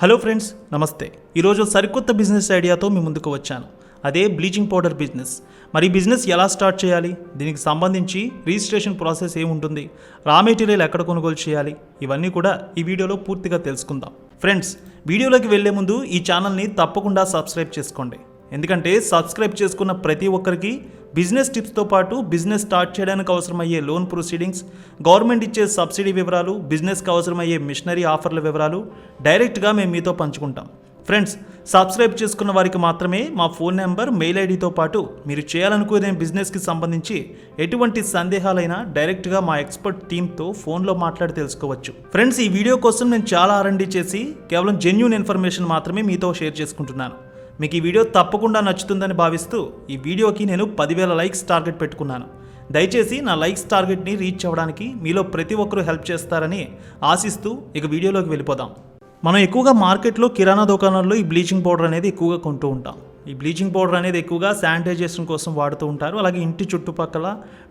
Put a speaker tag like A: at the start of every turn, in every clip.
A: Hello friends, నమస్తే. ఈరోజు సరికొత్త బిజినెస్ ఐడియాతో మీ ముందుకు వచ్చాను. అదే బ్లీచింగ్ పౌడర్ బిజినెస్. మరి ఈ బిజినెస్ ఎలా స్టార్ట్ చేయాలి, దీనికి సంబంధించి రిజిస్ట్రేషన్ ప్రాసెస్ ఏముంటుంది, రా మెటీరియల్ ఎక్కడ కొనుగోలు చేయాలి, ఇవన్నీ కూడా ఈ వీడియోలో పూర్తిగా తెలుసుకుందాం. ఫ్రెండ్స్, వీడియోలోకి వెళ్లే ముందు ఈ ఛానల్ని తప్పకుండా సబ్స్క్రైబ్ చేసుకోండి. ఎందుకంటే సబ్స్క్రైబ్ చేసుకున్న ప్రతి ఒక్కరికి బిజినెస్ టిప్స్తో పాటు బిజినెస్ స్టార్ట్ చేయడానికి అవసరమయ్యే లోన్ ప్రొసీడింగ్స్, గవర్నమెంట్ ఇచ్చే సబ్సిడీ వివరాలు, బిజినెస్కి అవసరమయ్యే మిషనరీ ఆఫర్ల వివరాలు డైరెక్ట్గా మేము మీతో పంచుకుంటాం. ఫ్రెండ్స్, సబ్స్క్రైబ్ చేసుకున్న వారికి మాత్రమే మా ఫోన్ నెంబర్, మెయిల్ ఐడితో పాటు మీరు చేయాలనుకునే బిజినెస్కి సంబంధించి ఎటువంటి సందేహాలైనా డైరెక్ట్గా మా ఎక్స్పర్ట్ టీంతో ఫోన్లో మాట్లాడి తెలుసుకోవచ్చు. ఫ్రెండ్స్, ఈ వీడియో కోసం నేను చాలా R&D చేసి కేవలం జెన్యూన్ ఇన్ఫర్మేషన్ మాత్రమే మీతో షేర్ చేసుకుంటున్నాను. మీకు ఈ వీడియో తప్పకుండా నచ్చుతుందని భావిస్తూ ఈ వీడియోకి నేను 10,000 లైక్స్ టార్గెట్ పెట్టుకున్నాను. దయచేసి నా లైక్స్ టార్గెట్ని రీచ్ అవ్వడానికి మీలో ప్రతి ఒక్కరూ హెల్ప్ చేస్తారని ఆశిస్తూ ఇక వీడియోలోకి వెళ్ళిపోదాం. మనం ఎక్కువగా మార్కెట్లో కిరాణా దుకాణాల్లో ఈ బ్లీచింగ్ పౌడర్ అనేది ఎక్కువగా కొంటూ ఉంటాం. ఈ బ్లీచింగ్ పౌడర్ అనేది ఎక్కువగా శానిటైజేషన్ కోసం వాడుతూ ఉంటారు. అలాగే ఇంటి చుట్టుపక్కల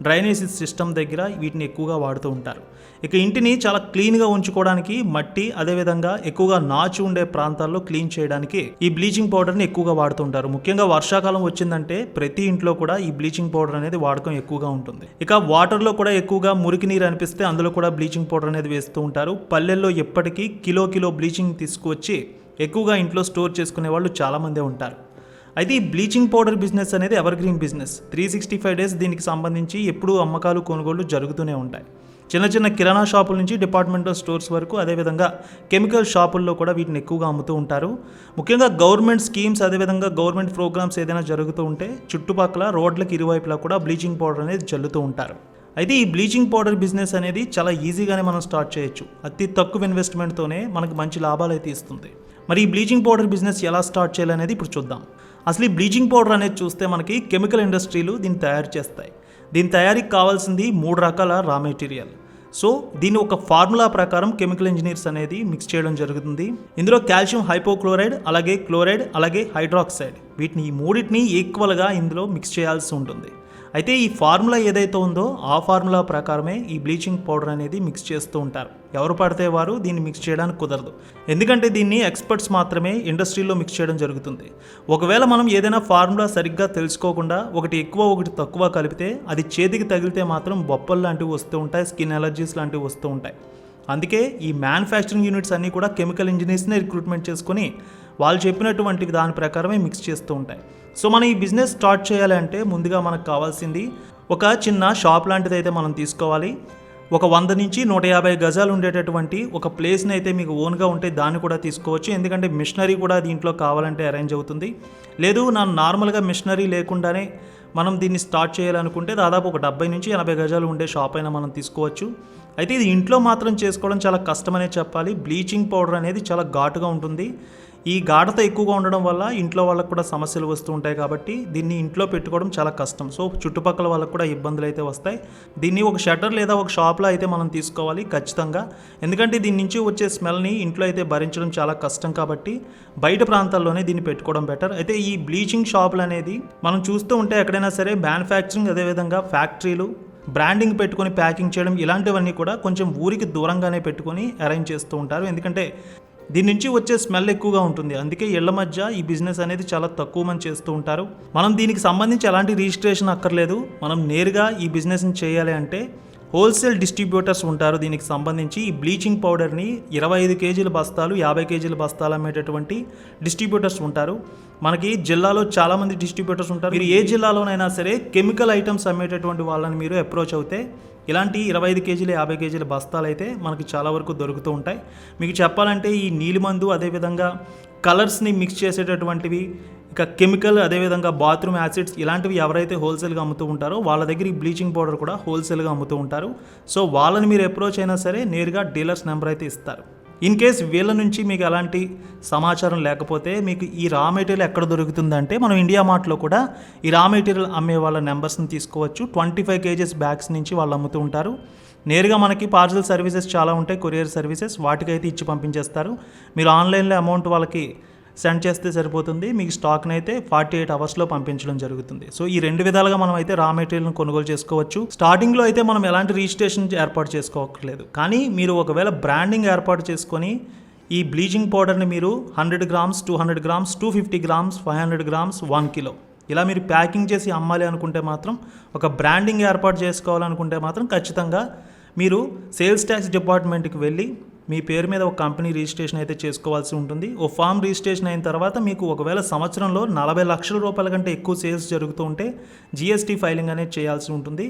A: డ్రైనేజ్ సిస్టమ్ దగ్గర వీటిని ఎక్కువగా వాడుతూ ఉంటారు. ఇక ఇంటిని చాలా క్లీన్గా ఉంచుకోవడానికి మట్టి, అదేవిధంగా ఎక్కువగా నాచు ఉండే ప్రాంతాల్లో క్లీన్ చేయడానికి ఈ బ్లీచింగ్ పౌడర్ని ఎక్కువగా వాడుతూ ఉంటారు. ముఖ్యంగా వర్షాకాలం వచ్చిందంటే ప్రతి ఇంట్లో కూడా ఈ బ్లీచింగ్ పౌడర్ అనేది వాడకం ఎక్కువగా ఉంటుంది. ఇక వాటర్లో కూడా ఎక్కువగా మురికి నీరు అనిపిస్తే అందులో కూడా బ్లీచింగ్ పౌడర్ అనేది వేస్తూ ఉంటారు. పల్లెల్లో ఎప్పటికీ కిలో బ్లీచింగ్ తీసుకువచ్చి ఎక్కువగా ఇంట్లో స్టోర్ చేసుకునే వాళ్ళు చాలామందే ఉంటారు. అయితే ఈ బ్లీచింగ్ పౌడర్ బిజినెస్ అనేది ఎవర్ గ్రీన్ బిజినెస్. 365 డేస్ దీనికి సంబంధించి ఎప్పుడూ అమ్మకాలు, కొనుగోళ్లు జరుగుతూనే ఉంటాయి. చిన్న కిరాణా షాపుల నుంచి డిపార్ట్మెంటల్ స్టోర్స్ వరకు, అదేవిధంగా కెమికల్ షాపుల్లో కూడా వీటిని ఎక్కువగా అమ్ముతూ ఉంటారు. ముఖ్యంగా గవర్నమెంట్ స్కీమ్స్, అదేవిధంగా గవర్నమెంట్ ప్రోగ్రామ్స్ ఏదైనా జరుగుతూ ఉంటే చుట్టుపక్కల రోడ్లకు ఇరువైపులా కూడా బ్లీచింగ్ పౌడర్ అనేది చల్లుతూ ఉంటారు. అయితే ఈ బ్లీచింగ్ పౌడర్ బిజినెస్ అనేది చాలా ఈజీగానే మనం స్టార్ట్ చేయొచ్చు. అతి తక్కువ ఇన్వెస్ట్మెంట్తోనే మనకు మంచి లాభాలు అయితే ఇస్తుంది. మరి ఈ బ్లీచింగ్ పౌడర్ బిజినెస్ ఎలా స్టార్ట్ చేయాలనేది ఇప్పుడు చూద్దాం. అసలు ఈ బ్లీచింగ్ పౌడర్ అనేది చూస్తే మనకి కెమికల్ ఇండస్ట్రీలు దీన్ని తయారు చేస్తాయి. దీని తయారీకి కావాల్సింది 3 రకాల రా మెటీరియల్. సో దీన్ని ఒక ఫార్ములా ప్రకారం కెమికల్ ఇంజనీర్స్ అనేది మిక్స్ చేయడం జరుగుతుంది. ఇందులో కాల్షియం హైపోక్లోరైడ్, అలాగే క్లోరైడ్, అలాగే హైడ్రాక్సైడ్, వీటిని ఈ మూడింటిని ఈక్వల్గా ఇందులో మిక్స్ చేయాల్సి ఉంటుంది. అయితే ఈ ఫార్ములా ఏదైతే ఉందో ఆ ఫార్ములా ప్రకారమే ఈ బ్లీచింగ్ పౌడర్ అనేది మిక్స్ చేస్తూ ఉంటారు. ఎవరు పడితే వారు దీన్ని మిక్స్ చేయడానికి కుదరదు. ఎందుకంటే దీన్ని ఎక్స్పర్ట్స్ మాత్రమే ఇండస్ట్రీలో మిక్స్ చేయడం జరుగుతుంది. ఒకవేళ మనం ఏదైనా ఫార్ములా సరిగ్గా తెలుసుకోకుండా ఒకటి ఎక్కువ ఒకటి తక్కువ కలిపితే అది చేతికి తగిలితే మాత్రం బొప్పలు లాంటివి వస్తూ ఉంటాయి, స్కిన్ ఎలర్జీస్ లాంటివి వస్తూ ఉంటాయి. అందుకే ఈ మ్యానుఫ్యాక్చరింగ్ యూనిట్స్ అన్నీ కూడా కెమికల్ ఇంజనీర్స్నే రిక్రూట్మెంట్ చేసుకొని వాళ్ళు చెప్పినటువంటి దాని ప్రకారమే మిక్స్ చేస్తూ ఉంటాయి. సో మనం ఈ బిజినెస్ స్టార్ట్ చేయాలి అంటే ముందుగా మనకు కావాల్సింది ఒక చిన్న షాప్ లాంటిది అయితే మనం తీసుకోవాలి. ఒక 100 నుంచి 150 గజాలు ఉండేటటువంటి ఒక ప్లేస్ని అయితే మీకు ఓన్గా ఉంటే దాన్ని కూడా తీసుకోవచ్చు. ఎందుకంటే మిషనరీ కూడా దీంట్లో కావాలంటే అరేంజ్ అవుతుంది. లేదు నార్మల్గా మిషనరీ లేకుండానే మనం దీన్ని స్టార్ట్ చేయాలనుకుంటే దాదాపు ఒక 70 నుంచి 80 గజాలు ఉండే షాప్ అయినా మనం తీసుకోవచ్చు. అయితే ఇది ఇంట్లో మాత్రం చేసుకోవడం చాలా కష్టమనే చెప్పాలి. బ్లీచింగ్ పౌడర్ అనేది చాలా ఘాటుగా ఉంటుంది. ఈ ఘాటత ఎక్కువగా ఉండడం వల్ల ఇంట్లో వాళ్ళకు కూడా సమస్యలు వస్తూ ఉంటాయి. కాబట్టి దీన్ని ఇంట్లో పెట్టుకోవడం చాలా కష్టం. సో చుట్టుపక్కల వాళ్ళకు కూడా ఇబ్బందులు అయితే వస్తాయి. దీన్ని ఒక షట్టర్ లేదా ఒక షాప్లో అయితే మనం తీసుకోవాలి ఖచ్చితంగా. ఎందుకంటే దీని నుంచి వచ్చే స్మెల్ని ఇంట్లో అయితే భరించడం చాలా కష్టం. కాబట్టి బయట ప్రాంతాల్లోనే దీన్ని పెట్టుకోవడం బెటర్. అయితే ఈ బ్లీచింగ్ షాపులు అనేది మనం చూస్తూ ఉంటే ఎక్కడైనా సరే మ్యానుఫ్యాక్చరింగ్, అదేవిధంగా ఫ్యాక్టరీలు బ్రాండింగ్ పెట్టుకొని ప్యాకింగ్ చేయడం, ఇలాంటివన్నీ కూడా కొంచెం ఊరికి దూరంగానే పెట్టుకొని అరేంజ్ చేస్తూ ఉంటారు. ఎందుకంటే దీని నుంచి వచ్చే స్మెల్ ఎక్కువగా ఉంటుంది. అందుకే ఇళ్ల మధ్య ఈ బిజినెస్ అనేది చాలా తక్కువ మంది చేస్తూ ఉంటారు. మనం దీనికి సంబంధించి ఎలాంటి రిజిస్ట్రేషన్ అక్కర్లేదు. మనం నేరుగా ఈ బిజినెస్ని చేయాలి అంటే హోల్సేల్ డిస్ట్రిబ్యూటర్స్ ఉంటారు. దీనికి సంబంధించి ఈ బ్లీచింగ్ పౌడర్ని 25 కేజీల బస్తాలు, 50 కేజీల బస్తాలు అమ్మేటటువంటి డిస్ట్రిబ్యూటర్స్ ఉంటారు. మనకి జిల్లాలో చాలామంది డిస్ట్రిబ్యూటర్స్ ఉంటారు. మీరు ఏ జిల్లాలోనైనా సరే కెమికల్ ఐటమ్స్ అమ్మేటటువంటి వాళ్ళని మీరు అప్రోచ్ అవుతే ఇలాంటి 25 కేజీల 50 కేజీల బస్తాలు అయితే మనకి చాలా వరకు దొరుకుతూ ఉంటాయి. మీకు చెప్పాలంటే ఈ నీలిమందు, అదేవిధంగా కలర్స్ని మిక్స్ చేసేటటువంటివి, ఇక కెమికల్, అదేవిధంగా బాత్రూమ్ యాసిడ్స్, ఇలాంటివి ఎవరైతే హోల్సేల్గా అమ్ముతూ ఉంటారో వాళ్ళ దగ్గర ఈ బ్లీచింగ్ పౌడర్ కూడా హోల్సేల్గా అమ్ముతూ ఉంటారు. సో వాళ్ళని మీరు అప్రోచ్ అయినా సరే నేరుగా డీలర్స్ నెంబర్ అయితే ఇస్తారు. ఇన్ కేస్ వీళ్ళ నుంచి మీకు ఎలాంటి సమాచారం లేకపోతే మీకు ఈ రా మెటీరియల్ ఎక్కడ దొరుకుతుందంటే మనం ఇండియా మార్ట్లో కూడా ఈ రా మెటీరియల్ అమ్మే వాళ్ళ నెంబర్స్ని తీసుకోవచ్చు. 25 కేజెస్ బ్యాగ్స్ నుంచి వాళ్ళు అమ్ముతూ ఉంటారు. నేరుగా మనకి పార్సల్ సర్వీసెస్ చాలా ఉంటాయి, కొరియర్ సర్వీసెస్, వాటికైతే ఇచ్చి పంపించేస్తారు. మీరు ఆన్లైన్లో అమౌంట్ వాళ్ళకి సెండ్ చేస్తే సరిపోతుంది. మీకు స్టాక్ని అయితే 48 అవర్స్లో పంపించడం జరుగుతుంది. సో ఈ 2 విధాలుగా మనం అయితే రా మెటీరియల్ని కొనుగోలు చేసుకోవచ్చు. స్టార్టింగ్లో అయితే మనం ఎలాంటి రిజిస్ట్రేషన్ ఏర్పాటు చేసుకోవట్లేదు. కానీ మీరు ఒకవేళ బ్రాండింగ్ ఏర్పాటు చేసుకొని ఈ బ్లీచింగ్ పౌడర్ని మీరు 100 grams, 200 grams, 250 grams, 500 grams, 1 kilo ఇలా మీరు ప్యాకింగ్ చేసి అమ్మాలి అనుకుంటే మాత్రం, ఒక బ్రాండింగ్ ఏర్పాటు చేసుకోవాలనుకుంటే మాత్రం ఖచ్చితంగా మీరు సేల్స్ ట్యాక్స్ డిపార్ట్మెంట్కి వెళ్ళి మీ పేరు మీద ఒక కంపెనీ రిజిస్ట్రేషన్ అయితే చేసుకోవాల్సి ఉంటుంది. ఓ ఫామ్ రిజిస్ట్రేషన్ అయిన తర్వాత మీకు ఒకవేళ సంవత్సరంలో 40 లక్షల రూపాయల కంటే ఎక్కువ సేల్స్ జరుగుతూ ఉంటే జీఎస్టీ ఫైలింగ్ అనేది చేయాల్సి ఉంటుంది.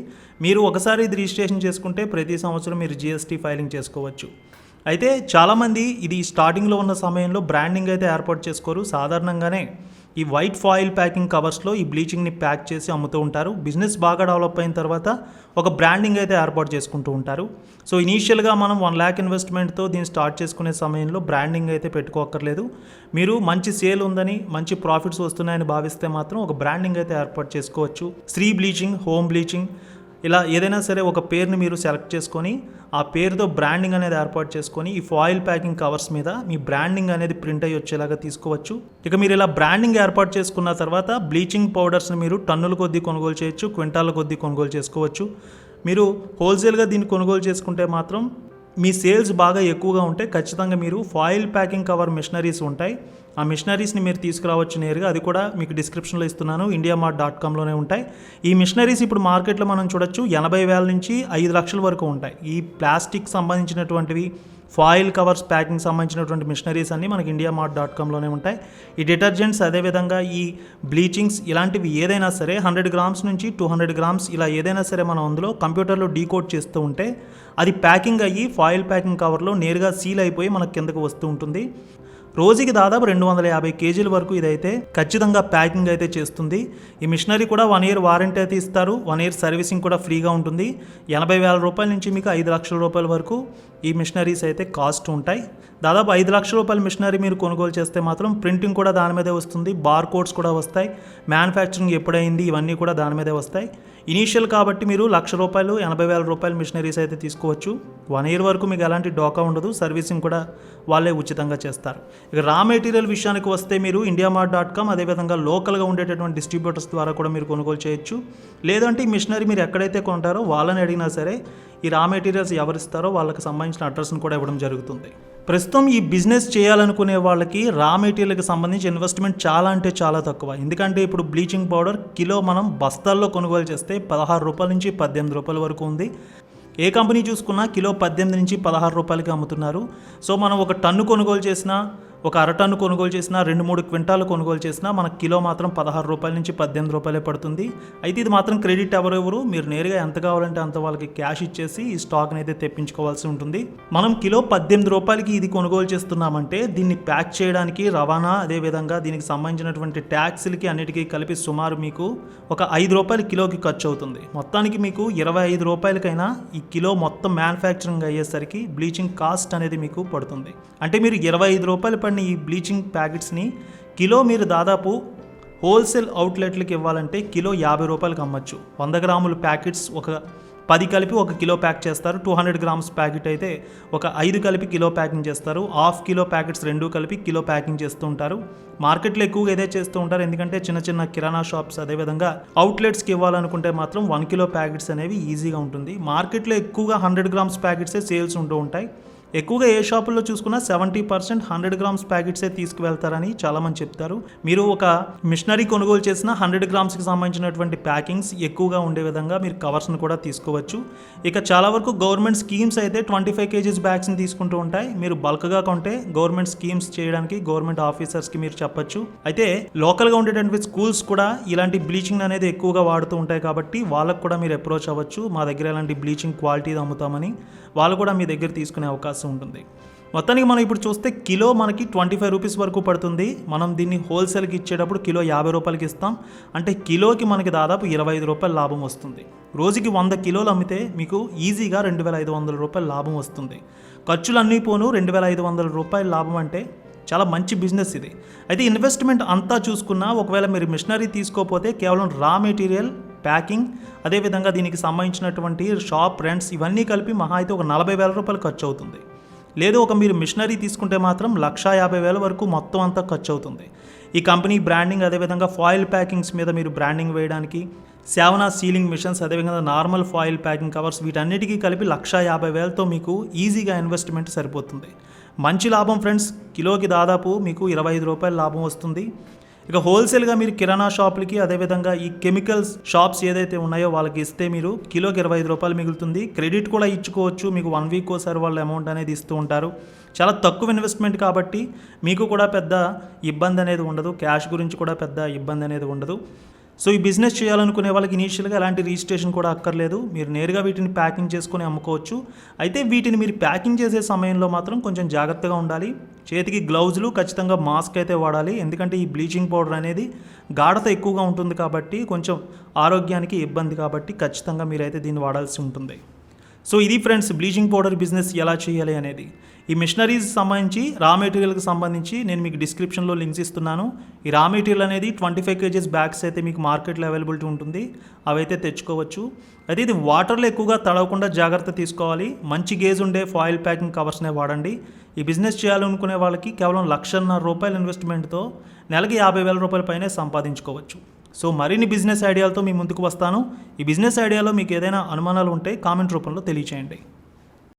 A: మీరు ఒకసారి ఇది రిజిస్ట్రేషన్ చేసుకుంటే ప్రతి సంవత్సరం మీరు జీఎస్టీ ఫైలింగ్ చేసుకోవచ్చు. అయితే చాలామంది ఇది స్టార్టింగ్లో ఉన్న సమయంలో బ్రాండింగ్ అయితే ఏర్పాటు చేసుకోరు. సాధారణంగానే ఈ వైట్ ఫాయిల్ ప్యాకింగ్ కవర్స్లో ఈ బ్లీచింగ్ని ప్యాక్ చేసి అమ్ముతూ ఉంటారు. బిజినెస్ బాగా డెవలప్ అయిన తర్వాత ఒక బ్రాండింగ్ అయితే ఏర్పాటు చేసుకుంటూ ఉంటారు. సో ఇనీషియల్గా మనం 1 lakh ఇన్వెస్ట్మెంట్తో దీన్ని స్టార్ట్ చేసుకునే సమయంలో బ్రాండింగ్ అయితే పెట్టుకోక్కర్లేదు. మీరు మంచి సేల్ ఉందని, మంచి ప్రాఫిట్స్ వస్తున్నాయని భావిస్తే మాత్రం ఒక బ్రాండింగ్ అయితే ఏర్పాటు చేసుకోవచ్చు. శ్రీ బ్లీచింగ్, హోమ్ బ్లీచింగ్ ఇలా ఏదైనా సరే ఒక పేరుని మీరు సెలెక్ట్ చేసుకొని ఆ పేరుతో బ్రాండింగ్ అనేది ఏర్పాటు చేసుకొని ఈ ఫాయిల్ ప్యాకింగ్ కవర్స్ మీద మీ బ్రాండింగ్ అనేది ప్రింట్ అయ్యి వచ్చేలాగా తీసుకోవచ్చు. ఇక మీరు ఇలా బ్రాండింగ్ ఏర్పాటు చేసుకున్న తర్వాత బ్లీచింగ్ పౌడర్స్ని మీరు టన్నుల కొద్దీ కొనుగోలు చేయొచ్చు, క్వింటాల కొద్దీ కొనుగోలు చేసుకోవచ్చు. మీరు హోల్సేల్గా దీన్ని కొనుగోలు చేసుకుంటే మాత్రం మీ సేల్స్ బాగా ఎక్కువగా ఉంటే ఖచ్చితంగా మీరు ఫాయిల్ ప్యాకింగ్ కవర్ మిషనరీస్ ఉంటాయి, ఆ మిషనరీస్ని మీరు తీసుకురావచ్చు నేరుగా. అది కూడా మీకు డిస్క్రిప్షన్లో ఇస్తున్నాను, indiamart.comలోనే ఉంటాయి. ఈ మిషనరీస్ ఇప్పుడు మార్కెట్లో మనం చూడొచ్చు 80,000 నుంచి 5 లక్షల వరకు ఉంటాయి. ఈ ప్లాస్టిక్ సంబంధించినటువంటివి, ఫాయిల్ కవర్స్ ప్యాకింగ్ సంబంధించినటువంటి మిషనరీస్ అన్నీ మనకి indiamart.comలోనే ఉంటాయి. ఈ డిటర్జెంట్స్, అదేవిధంగా ఈ బ్లీచింగ్స్ ఇలాంటివి ఏదైనా సరే 100 గ్రామ్స్ నుంచి 200 గ్రామ్స్ ఇలా ఏదైనా సరే మనం అందులో కంప్యూటర్లో డీకోడ్ చేస్తూ ఉంటే అది ప్యాకింగ్ అయ్యి ఫాయిల్ ప్యాకింగ్ కవర్లో నేరుగా సీల్ అయిపోయి మనకు కిందకు వస్తూ ఉంటుంది. రోజుకి దాదాపు 250 కేజీల వరకు ఇదైతే ఖచ్చితంగా ప్యాకింగ్ అయితే చేస్తుంది. ఈ మిషనరీ కూడా 1 year వారంటీ అయితే ఇస్తారు. 1 year సర్వీసింగ్ కూడా ఫ్రీగా ఉంటుంది. 80,000 రూపాయల నుంచి మీకు 5 లక్షల రూపాయల వరకు ఈ మిషనరీస్ అయితే కాస్ట్ ఉంటాయి. దాదాపు 5 లక్షల రూపాయల మిషనరీ మీరు కొనుగోలు చేస్తే మాత్రం ప్రింటింగ్ కూడా దాని మీదే వస్తుంది, బార్ కోడ్స్ కూడా వస్తాయి, మ్యానుఫ్యాక్చరింగ్ ఎప్పుడైంది ఇవన్నీ కూడా దాని మీదే వస్తాయి. ఇనీషియల్ కాబట్టి మీరు 1,00,000 రూపాయలు, 80,000 రూపాయల మిషనరీస్ అయితే తీసుకోవచ్చు. 1 year వరకు మీకు ఎలాంటి డోకా ఉండదు, సర్వీసింగ్ కూడా వాళ్ళే ఉచితంగా చేస్తారు. ఇక రా మెటీరియల్ విషయానికి వస్తే మీరు indiamart.com అదేవిధంగా లోకల్గా ఉండేటటువంటి డిస్ట్రిబ్యూటర్స్ ద్వారా కూడా మీరు కొనుగోలు చేయొచ్చు. లేదంటే ఈ మిషనరీ మీరు ఎక్కడైతే కొంటారో వాళ్ళని అడిగినా సరే ఈ రా మెటీరియల్స్ ఎవరిస్తారో వాళ్ళకి సంబంధించిన అడ్రస్ని కూడా ఇవ్వడం జరుగుతుంది. ప్రస్తుతం ఈ బిజినెస్ చేయాలనుకునే వాళ్ళకి రా మెటీరియల్కి సంబంధించి ఇన్వెస్ట్మెంట్ చాలా అంటే చాలా తక్కువ. ఎందుకంటే ఇప్పుడు బ్లీచింగ్ పౌడర్ కిలో మనం బస్తాల్లో కొనుగోలు చేస్తే 16 రూపాయల నుంచి 18 రూపాయల వరకు ఉంది. ఏ కంపెనీ చూసుకున్నా కిలో 18 నుంచి 16 రూపాయలకి అమ్ముతున్నారు. సో మనం ఒక టన్ను కొనుగోలు చేసినా, ఒక అర టన్ను కొనుగోలు చేసినా, 2-3 క్వింటాలు కొనుగోలు చేసినా మనకు కిలో మాత్రం 16 రూపాయల నుంచి 18 రూపాయలే పడుతుంది. అయితే ఇది మాత్రం క్రెడిట్ ఎవరెవరు, మీరు నేరుగా ఎంత కావాలంటే అంత వాళ్ళకి క్యాష్ ఇచ్చేసి ఈ స్టాక్ని అయితే తెప్పించుకోవాల్సి ఉంటుంది. మనం కిలో 18 రూపాయలకి ఇది కొనుగోలు చేస్తున్నామంటే దీన్ని ప్యాక్ చేయడానికి రవాణా, అదేవిధంగా దీనికి సంబంధించినటువంటి ట్యాక్స్లకి అన్నిటికీ కలిపి సుమారు మీకు ఒక 5 రూపాయలు కిలోకి ఖర్చు అవుతుంది. మొత్తానికి మీకు 25 రూపాయలకైనా ఈ కిలో మొత్తం మ్యానుఫ్యాక్చరింగ్ అయ్యేసరికి బ్లీచింగ్ కాస్ట్ అనేది మీకు పడుతుంది. అంటే మీరు 25 రూపాయలు పడిన ఈ బ్లీచింగ్ ప్యాకెట్స్ని కిలో మీరు దాదాపు హోల్సేల్ అవుట్లెట్లకు ఇవ్వాలంటే కిలో 50 రూపాయలకి అమ్మచ్చు. 100 గ్రాముల ప్యాకెట్స్ ఒక 10 కలిపి 1 కిలో ప్యాక్ చేస్తారు. 200 గ్రామ్స్ ప్యాకెట్ అయితే ఒక 5 కలిపి కిలో ప్యాకింగ్ చేస్తారు. హాఫ్ కిలో ప్యాకెట్స్ 2 కలిపి కిలో ప్యాకింగ్ చేస్తూ ఉంటారు. మార్కెట్లో ఎక్కువగా ఇదే చేస్తూ ఉంటారు. ఎందుకంటే చిన్న చిన్న కిరాణా షాప్స్ అదేవిధంగా అవుట్లెట్స్కి ఇవ్వాలనుకుంటే మాత్రం 1 కిలో ప్యాకెట్స్ అనేవి ఈజీగా ఉంటుంది. మార్కెట్లో ఎక్కువగా 100 గ్రామ్స్ ప్యాకెట్సే సేల్స్ ఉంటూ ఉంటాయి. ఎక్కువగా ఏ షాపుల్లో చూసుకున్నా 70% 100 గ్రామ్స్ ప్యాకెట్సే తీసుకువెళ్తారని చాలామంది చెప్తారు. మీరు ఒక మిషనరీ కొనుగోలు చేసిన 100 గ్రామ్స్కి సంబంధించినటువంటి ప్యాకింగ్స్ ఎక్కువగా ఉండే విధంగా మీరు కవర్స్ను కూడా తీసుకోవచ్చు. ఇక చాలా వరకు గవర్నమెంట్ స్కీమ్స్ అయితే 25 kgs బ్యాగ్స్ని తీసుకుంటూ ఉంటాయి. మీరు బల్క్గా కొంటే గవర్నమెంట్ స్కీమ్స్ చేయడానికి గవర్నమెంట్ ఆఫీసర్స్కి మీరు చెప్పొచ్చు. అయితే లోకల్గా ఉండేటువంటి స్కూల్స్ కూడా ఇలాంటి బ్లీచింగ్ అనేది ఎక్కువగా వాడుతూ ఉంటాయి కాబట్టి వాళ్ళకు కూడా మీరు అప్రోచ్ అవ్వచ్చు. మా దగ్గర ఇలాంటి బ్లీచింగ్ క్వాలిటీ అమ్ముతామని వాళ్ళు కూడా మీ దగ్గర తీసుకునే అవకాశం ఉంటుంది. మొత్తానికి మనం ఇప్పుడు చూస్తే కిలో మనకి 25 రూపీస్ వరకు పడుతుంది. మనం దీన్ని హోల్సేల్కి ఇచ్చేటప్పుడు కిలో 50 రూపాయలకి ఇస్తాం. అంటే కిలోకి మనకి దాదాపు 25 రూపాయల లాభం వస్తుంది. రోజుకి 100 కిలోలు అమ్మితే మీకు ఈజీగా 2,500 రూపాయల లాభం వస్తుంది. ఖర్చులన్నీ పోను 2,500 రూపాయల లాభం అంటే చాలా మంచి బిజినెస్ ఇది. అయితే ఇన్వెస్ట్మెంట్ అంతా చూసుకున్నా ఒకవేళ మీరు మిషనరీ తీసుకోకపోతే కేవలం రా మెటీరియల్, ప్యాకింగ్, అదేవిధంగా దీనికి సంబంధించినటువంటి షాప్ రెంట్స్ ఇవన్నీ కలిపి మహా అయితే ఒక 40,000 రూపాయలు ఖర్చు అవుతుంది. లేదు ఒక మీరు మిషనరీ తీసుకుంటే మాత్రం 1,50,000 వరకు మొత్తం అంతా ఖర్చు అవుతుంది. ఈ కంపెనీ బ్రాండింగ్, అదేవిధంగా ఫాయిల్ ప్యాకింగ్స్ మీద మీరు బ్రాండింగ్ వేయడానికి సేవనా సీలింగ్ మిషన్స్, అదేవిధంగా నార్మల్ ఫాయిల్ ప్యాకింగ్ కవర్స్ వీటన్నిటికీ కలిపి 1,50,000తో మీకు ఈజీగా ఇన్వెస్ట్మెంట్ సరిపోతుంది. మంచి లాభం ఫ్రెండ్స్, కిలోకి దాదాపు మీకు 25 రూపాయల లాభం వస్తుంది. ఇక హోల్సేల్గా మీరు కిరాణా షాపులకి, అదేవిధంగా ఈ కెమికల్స్ షాప్స్ ఏదైతే ఉన్నాయో వాళ్ళకి ఇస్తే మీరు కిలోకి 25 రూపాయలు మిగులుతుంది. క్రెడిట్ కూడా ఇచ్చుకోవచ్చు, మీకు 1 వీక్ ఒకసారి వాళ్ళు అమౌంట్ అనేది ఇస్తూ ఉంటారు. చాలా తక్కువ ఇన్వెస్ట్మెంట్ కాబట్టి మీకు కూడా పెద్ద ఇబ్బంది అనేది ఉండదు, క్యాష్ గురించి కూడా పెద్ద ఇబ్బంది అనేది ఉండదు. సో ఈ బిజినెస్ చేయాలనుకునే వాళ్ళకి ఇనీషియల్గా ఎలాంటి రిజిస్ట్రేషన్ కూడా అక్కర్లేదు, మీరు నేరుగా వీటిని ప్యాకింగ్ చేసుకొని అమ్ముకోవచ్చు. అయితే వీటిని మీరు ప్యాకింగ్ చేసే సమయంలో మాత్రం కొంచెం జాగ్రత్తగా ఉండాలి. చేతికి గ్లౌజులు, ఖచ్చితంగా మాస్క్ అయితే వాడాలి. ఎందుకంటే ఈ బ్లీచింగ్ పౌడర్ అనేది గాఢత ఎక్కువగా ఉంటుంది కాబట్టి కొంచెం ఆరోగ్యానికి ఇబ్బంది కాబట్టి ఖచ్చితంగా మీరైతే దీన్ని వాడాల్సి ఉంటుంది. సో ఇది ఫ్రెండ్స్, బ్లీచింగ్ పౌడర్ బిజినెస్ ఎలా చేయాలి అనేది. ఈ మిషనరీస్ సంబంధించి, రా మెటీరియల్కి సంబంధించి నేను మీకు డిస్క్రిప్షన్లో లింక్స్ ఇస్తున్నాను. ఈ రా మెటీరియల్ అనేది 25 kgs బ్యాగ్స్ అయితే మీకు మార్కెట్లో అవైలబిలిటీ ఉంటుంది, అవైతే తెచ్చుకోవచ్చు. అయితే ఇది వాటర్లో ఎక్కువగా తడవకుండా జాగ్రత్త తీసుకోవాలి. మంచి గేజ్ ఉండే ఫాయిల్ ప్యాకింగ్ కవర్స్నే వాడండి. ఈ బిజినెస్ చేయాలనుకునే వాళ్ళకి కేవలం 1,50,000 రూపాయల ఇన్వెస్ట్మెంట్తో నెలకి 50,000 రూపాయల పైనే సంపాదించుకోవచ్చు. సో మరిన్ని బిజినెస్ ఐడియాలతో మీ ముందుకు వస్తాను. ఈ బిజినెస్ ఐడియాలో మీకు ఏదైనా అనుమానాలు ఉంటే కామెంట్ రూపంలో తెలియచేయండి.